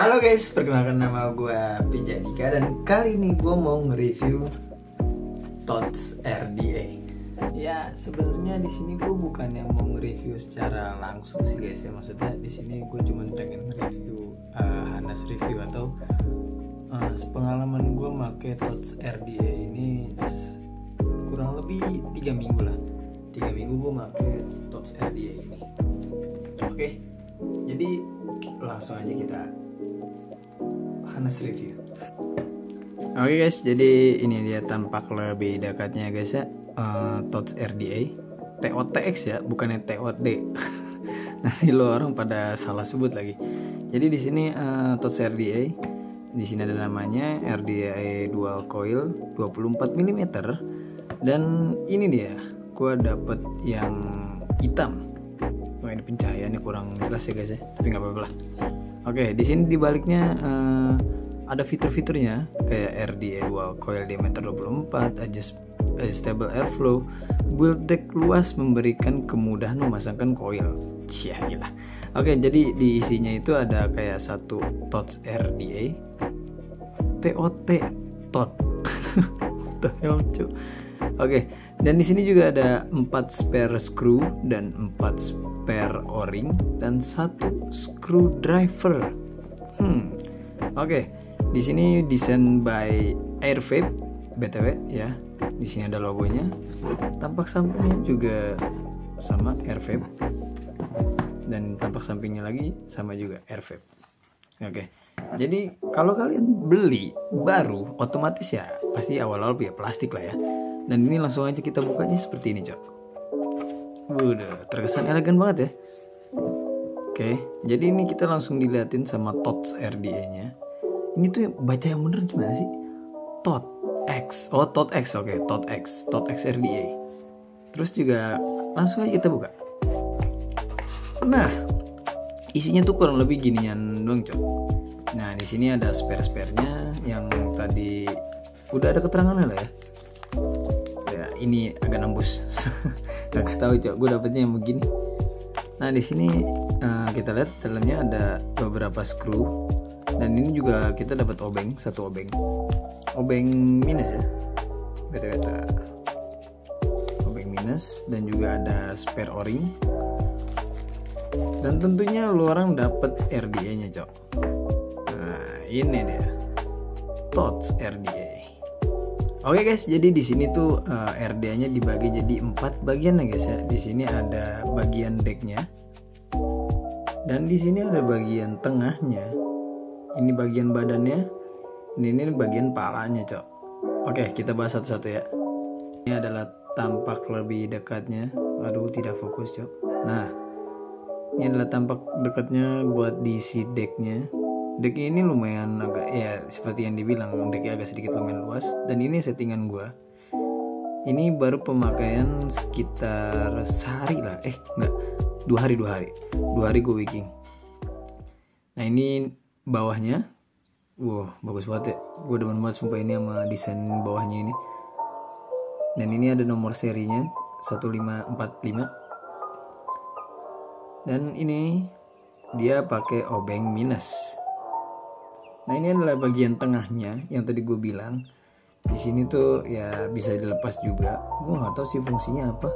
Halo guys, perkenalkan nama gue Pijadika dan kali ini gue mau nge-review Tots RDA. Ya sebenarnya di sini gue bukan yang mau nge-review secara langsung sih guys ya, maksudnya di sini gue cuma pengen nge-review Hanas review atau pengalaman gue make Tots RDA ini kurang lebih 3 minggu lah. 3 minggu gue make Tots RDA ini. Oke, jadi langsung aja kita Hanas review. Oke guys, jadi ini dia tampak lebih dekatnya guys ya, Tots RDA TOTX ya, bukannya TOD. Nanti lo orang pada salah sebut lagi. Jadi di sini Tots RDA, di sini ada namanya RDA Dual Coil 24 mm dan ini dia, gua dapet yang hitam. Wah ini pencahayaannya kurang jelas ya guys ya, tapi nggak apa-apa lah. Oke, di sini dibaliknya ada fitur-fiturnya kayak RDA Dual Coil diameter 24, adjustable airflow, build deck luas memberikan kemudahan memasangkan coil. Cia gila. Oke, jadi di isinya itu ada kayak satu Tots RDA, TOT tot. What the hell, cu? Oke, dan di sini juga ada 4 spare screw dan 4 spare o-ring dan 1 screwdriver. Oke, di sini desain by Airvape BTW ya. Di sini ada logonya. Tampak sampingnya juga sama Airvape. Dan tampak sampingnya lagi sama juga Airvape. Oke. Jadi kalau kalian beli baru otomatis ya pasti awal-awal ya plastik lah ya. Dan ini langsung aja kita bukanya seperti ini, Cok. Udah, terkesan elegan banget ya. Oke, jadi ini kita langsung diliatin sama Tots RDA-nya. Ini tuh baca yang bener gimana sih? Tot X. Oh, Tot X. Oke, Tot X. Tot X RDA. Terus juga langsung aja kita buka. Nah, isinya tuh kurang lebih ginian doang, Cok. Nah, di sini ada spare-sparenya yang tadi udah ada keterangannya lah ya. Ya, ini agak nembus. Gak tahu, Cok. Gue dapetnya yang begini. Nah, di sini kita lihat dalamnya ada beberapa screw dan ini juga kita dapat obeng, satu obeng minus ya, btw obeng minus dan juga ada spare o-ring dan tentunya lu orang dapat RDA nya, Cok. Nah, ini dia Tots RDA. Oke guys, jadi di sini tuh RDA nya dibagi jadi 4 bagian ya guys ya. Di sini ada bagian decknya. Dan di sini ada bagian tengahnya. Ini bagian badannya. Ini bagian palanya, Cok. Oke, kita bahas satu-satu ya. Ini adalah tampak lebih dekatnya. Aduh, tidak fokus, Cok. Nah, ini adalah tampak dekatnya buat diisi decknya. Deck ini lumayan agak ya seperti yang dibilang, decknya agak sedikit lumayan luas. Dan ini settingan gua. Ini baru pemakaian sekitar sehari lah. Enggak. 2 hari gue wicking. Nah ini bawahnya, wow bagus banget ya. Gue demen banget sumpah ini sama desain bawahnya ini. Dan ini ada nomor serinya 1545. Dan ini dia pakai obeng minus. Nah ini adalah bagian tengahnya yang tadi gue bilang. Di sini tuh ya bisa dilepas juga. Gue nggak tahu sih fungsinya apa.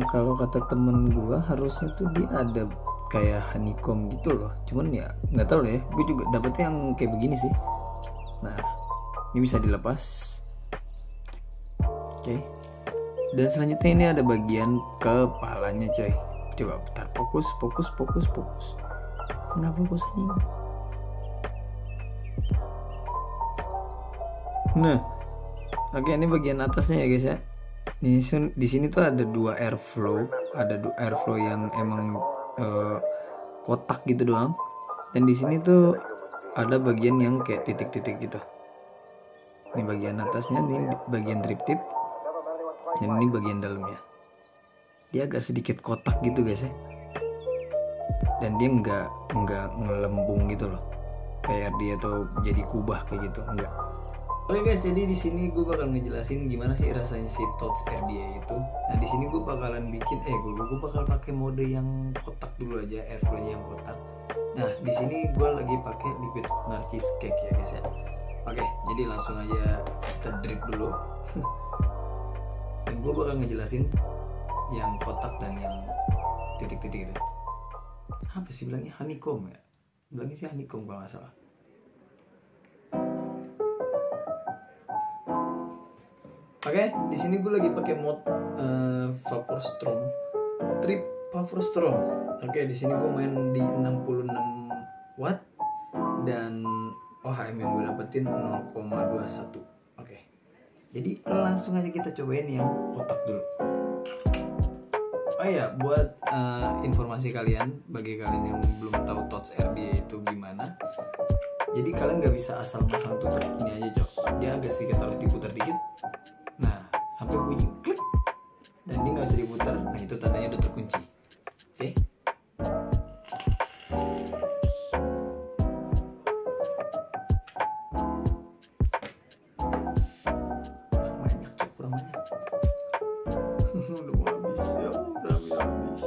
Kalau kata temen gue harusnya tuh dia ada kayak honeycomb gitu loh, cuman ya nggak tahu lah ya, gue juga dapetnya yang kayak begini sih. Nah ini bisa dilepas. Oke. Dan selanjutnya ini ada bagian kepalanya, coy. Coba bentar, fokus nggak fokus anjing. Nah oke, ini bagian atasnya ya guys ya. Di sini tuh ada 2 airflow, ada 2 airflow yang emang kotak gitu doang. Dan di sini tuh ada bagian yang kayak titik-titik gitu. Ini bagian atasnya, ini bagian drip tip, dan ini bagian dalamnya. Dia agak sedikit kotak gitu guys ya. Dan dia nggak ngelembung gitu loh. Kayak dia tuh jadi kubah kayak gitu, enggak. Oke guys, jadi di sini gue bakal ngejelasin gimana sih rasanya si Tots RDA itu. Nah di sini gue bakalan bikin, gue bakal pakai mode yang kotak dulu aja, airflow-nya yang kotak. Nah di sini gue lagi pakai liquid narcis cake ya guys ya. Oke, jadi langsung aja kita drip dulu. Dan gue bakal ngejelasin yang kotak dan yang titik-titik itu. Apa sih bilangnya, honeycomb ya? Bilangnya sih honeycomb kalau nggak salah. Oke, di sini gue lagi pakai mod Vaporstrom, Trip Vaporstrom. Oke, di sini gue main di 66 watt dan OHM yang gue dapetin 0,21. Oke, jadi langsung aja kita cobain yang kotak dulu. Oh iya, buat informasi kalian, bagi kalian yang belum tahu Tots RDA itu gimana, jadi kalian nggak bisa asal pasang tutup ini aja cok. Dia agak sedikit harus diputar dikit. Nah, sampai bunyi klik dan dia nggak bisa diputar. Nah, itu tandanya udah terkunci. Oke. Banyak cok, kurang banyak. Udah mau habis ya, udah habis.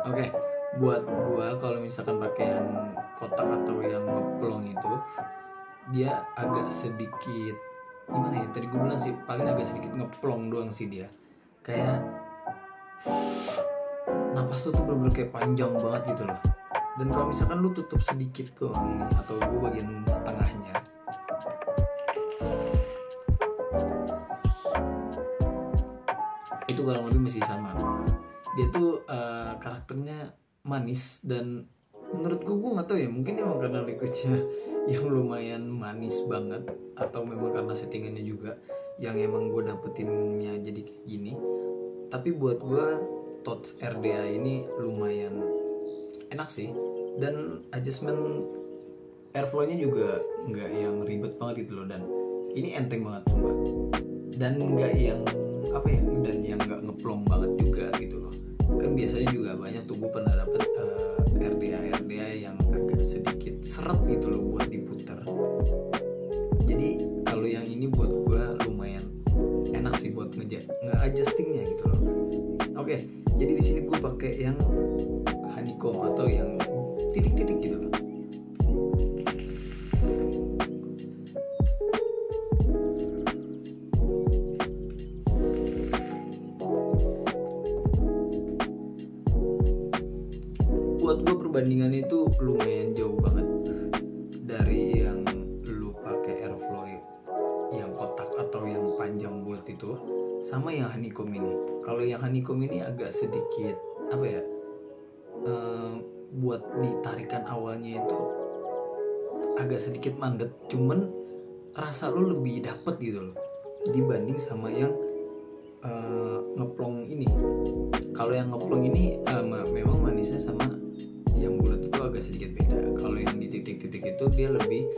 Oke, buat gua kalau misalkan pakai yang kotak atau yang ngeplong itu, dia agak sedikit gimana ya? Tadi gua bilang sih paling agak sedikit ngeplong doang sih dia. Kayak napas lu tuh bener-bener kayak panjang banget gitu loh. Dan kalau misalkan lu tutup sedikit doang nih, atau gua bagian setengahnya, itu kurang lebih masih sama. Dia tuh karakternya manis dan menurut gue nggak tahu ya, mungkin emang karena liquidnya yang lumayan manis banget atau memang karena settingannya juga yang emang gue dapetinnya jadi kayak gini. Tapi buat gue Tots RDA ini lumayan enak sih, dan adjustment airflow-nya juga nggak yang ribet banget gitu loh, dan ini enteng banget sumpah. Dan nggak yang apa ya, dan yang nggak ngeplong banget juga gitu loh. Kan biasanya juga banyak tuh gue pernah dapet RDA yang agak sedikit seret gitu loh buat diputar. Jadi kalau yang ini buat gue lumayan enak sih buat nge-adjustingnya gitu loh. Oke, jadi di sini gue pakai yang honeycomb atau yang titik-titik gitu loh. Buat gue perbandingan itu lumayan jauh banget dari yang lu pakai airflow yang kotak atau yang panjang bulat itu sama yang honeycomb ini. Kalau yang honeycomb ini agak sedikit apa ya, buat ditarikan awalnya itu agak sedikit mandet, cuman rasa lu lebih dapet gitu loh dibanding sama yang ngeplong ini. Kalau yang ngeplong ini memang manisnya sama yang bulat itu agak sedikit beda. Kalau yang di titik-titik itu dia lebih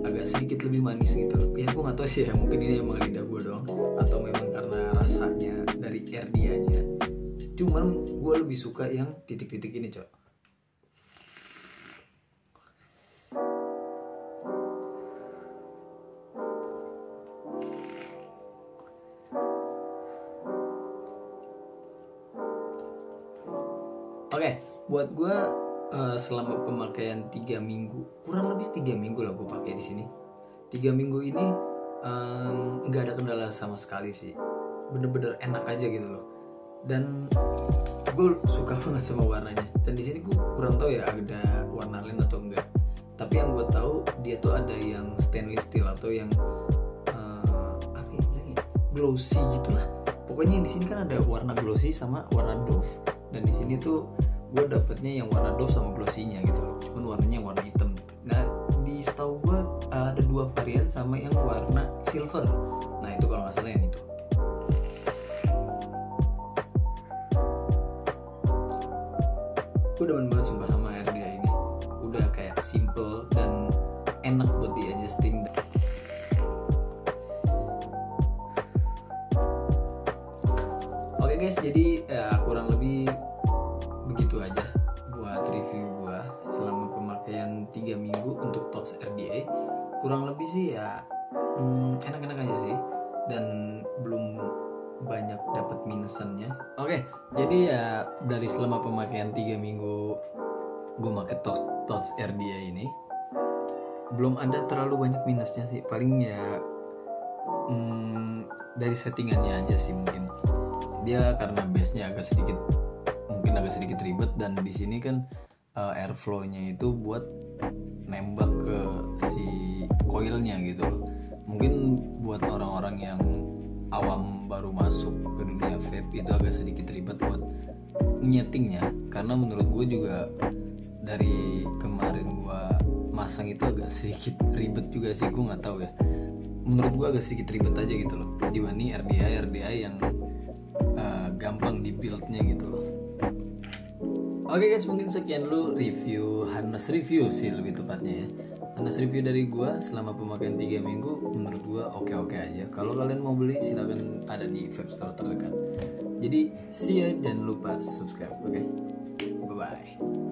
agak sedikit lebih manis gitu loh. Ya gue nggak tahu sih ya, mungkin ini emang lidah gue doang atau memang karena rasanya dari RDA-nya. Cuman gue lebih suka yang titik-titik ini cok. Oke, buat gue selama pemakaian 3 minggu, kurang lebih 3 minggu lah gue pakai di sini. 3 minggu ini nggak ada kendala sama sekali sih, bener-bener enak aja gitu loh. Dan gue suka banget sama warnanya. Dan di sini gue kurang tahu ya ada warna lain atau enggak. Tapi yang gue tahu dia tuh ada yang stainless steel atau yang apa ya bilangnya, glossy gitulah. Pokoknya di sini kan ada warna glossy sama warna doff. Dan di sini tuh gue dapetnya yang warna doff sama glossy-nya gitu loh. Cuman warnanya warna hitam. Nah di setahu gue ada 2 varian sama yang warna silver. Nah itu kalau nggak salah yang itu. Gue demen banget sumpah sama RDA ini. Udah kayak simple dan enak buat di adjusting. Oke guys, jadi kurang lebih begitu aja buat review gua selama pemakaian 3 minggu untuk Tots RDA. Kurang lebih sih ya enak-enak aja sih, dan belum banyak dapat minusannya. Oke, jadi ya dari selama pemakaian 3 minggu gue pakai Tots RDA ini, belum ada terlalu banyak minusnya sih. Paling ya dari settingannya aja sih, mungkin dia karena base-nya agak sedikit ribet, dan di sini kan airflow-nya itu buat nembak ke si coilnya gitu loh. Mungkin buat orang-orang yang awam baru masuk ke dunia vape itu agak sedikit ribet buat nyetingnya, karena menurut gue juga dari kemarin gue masang itu agak sedikit ribet juga sih. Gue nggak tahu ya, menurut gue agak sedikit ribet aja gitu loh dibanding RDA yang gampang di buildnya gitu loh. Oke guys, mungkin sekian dulu review Hanes review sih lebih tepatnya ya. Hanes review dari gue selama pemakaian 3 minggu, menurut gue oke-oke aja. Kalau kalian mau beli silakan, ada di vape store terdekat. Jadi see ya, jangan lupa subscribe, oke? Bye bye.